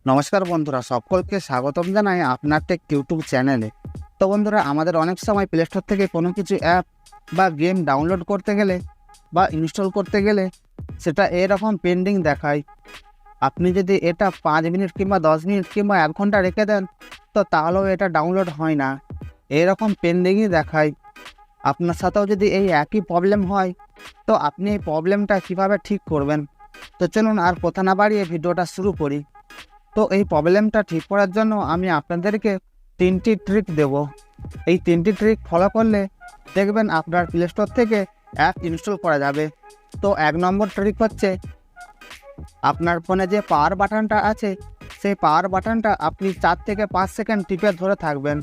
নমস্কার বন্ধুরা, সকলকে স্বাগতম জানাই আপনার টেক ইউটিউব চ্যানেলে। তো বন্ধুরা, আমাদের অনেক সময় প্লে স্টোর থেকে কোনো কিছু অ্যাপ বা গেম ডাউনলোড করতে গেলে বা ইনস্টল করতে গেলে সেটা এরকম পেন্ডিং দেখায়। আপনি যদি এটা 5 মিনিট কিংবা 10 মিনিট কিংবা 1 ঘন্টা রেখে দেন, তো তাহলেও এটা ডাউনলোড হয় না, এরকম পেন্ডিংই দেখায়। আপনার সাথেও যদি এই একই প্রবলেম হয়, তো আপনি এই প্রবলেমটা কীভাবে ঠিক করবেন? তো চলুন আর কথা না বাড়িয়ে ভিডিওটা শুরু করি। তো এই প্রবলেমটা ঠিক করার জন্য আমি আপনাদেরকে 3টি ট্রিক দেব। এই 3টি ট্রিক ফলো করলে দেখবেন আপনার প্লে স্টোর থেকে অ্যাপ ইনস্টল করা যাবে। তো 1 নম্বর ট্রিক হচ্ছে, আপনার ফোনে যে পাওয়ার বাটনটা আছে সেই পাওয়ার বাটনটা আপনি 4 থেকে 5 সেকেন্ড টিপে ধরে থাকবেন।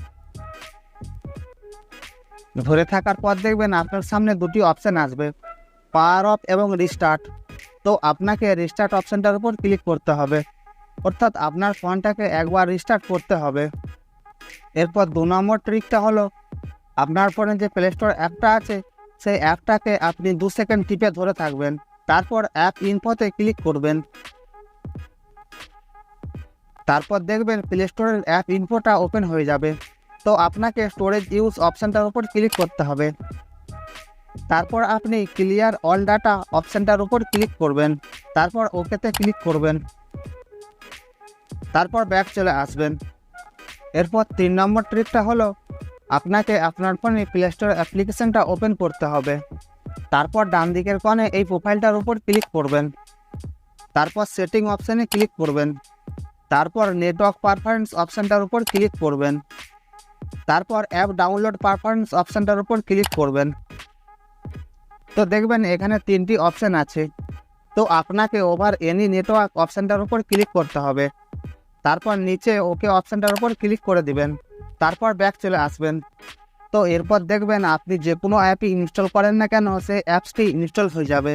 ধরে থাকার পর দেখবেন আপনার সামনে দুটি অপশান আসবে, পাওয়ার অফ এবং রিস্টার্ট। তো আপনাকে রিস্টার্ট অপশানটার উপর ক্লিক করতে হবে, অর্থাৎ আপনার ফোনটাকে একবার রিস্টার্ট করতে হবে। এরপর 2 নম্বর ট্রিকটা হলো, আপনার ফোনে যে প্লে স্টোর অ্যাপটা আছে সেই অ্যাপটাকে আপনি 2 সেকেন্ড টিপে ধরে থাকবেন, তারপর অ্যাপ ইনফোতে ক্লিক করবেন। তারপর দেখবেন প্লে স্টোরের অ্যাপ ইনফোটা ওপেন হয়ে যাবে। তো আপনাকে স্টোরেজ ইউজ অপশানটার উপর ক্লিক করতে হবে। তারপর আপনি ক্লিয়ার অল ডাটা অপশানটার উপর ক্লিক করবেন, তারপর ওকেতে ক্লিক করবেন, তারপর ব্যাক চলে আসবেন। এরপর 3 নম্বর ট্রিকটা হলো, আপনাকে আপনার ফোনে প্লে স্টোর অ্যাপ্লিকেশনটা ওপেন করতে হবে। তারপর ডান দিকের কোণে এই প্রোফাইলটার উপর ক্লিক করবেন, তারপর সেটিং অপশানে ক্লিক করবেন, তারপর নেটওয়ার্ক পারফরমেন্স অপশানটার উপর ক্লিক করবেন, তারপর অ্যাপ ডাউনলোড পারফরমেন্স অপশানটার উপর ক্লিক করবেন। তো দেখবেন এখানে 3টি অপশান আছে। তো আপনাকে ওভার এনি নেটওয়ার্ক অপশানটার উপর ক্লিক করতে হবে, তারপর নিচে ওকে অপশানটার উপর ক্লিক করে দিবেন, তারপর ব্যাক চলে আসবেন। তো এরপর দেখবেন আপনি যে কোনো অ্যাপই ইনস্টল করেন না কেন সেই অ্যাপসটি ইনস্টল হয়ে যাবে,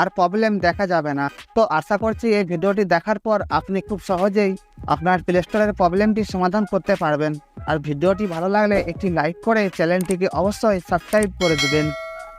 আর প্রবলেম দেখা যাবে না। তো আশা করছি এই ভিডিওটি দেখার পর আপনি খুব সহজেই আপনার প্লে স্টোরের প্রবলেমটি সমাধান করতে পারবেন। আর ভিডিওটি ভালো লাগলে একটি লাইক করে চ্যানেলটিকে অবশ্যই সাবস্ক্রাইব করে দেবেন।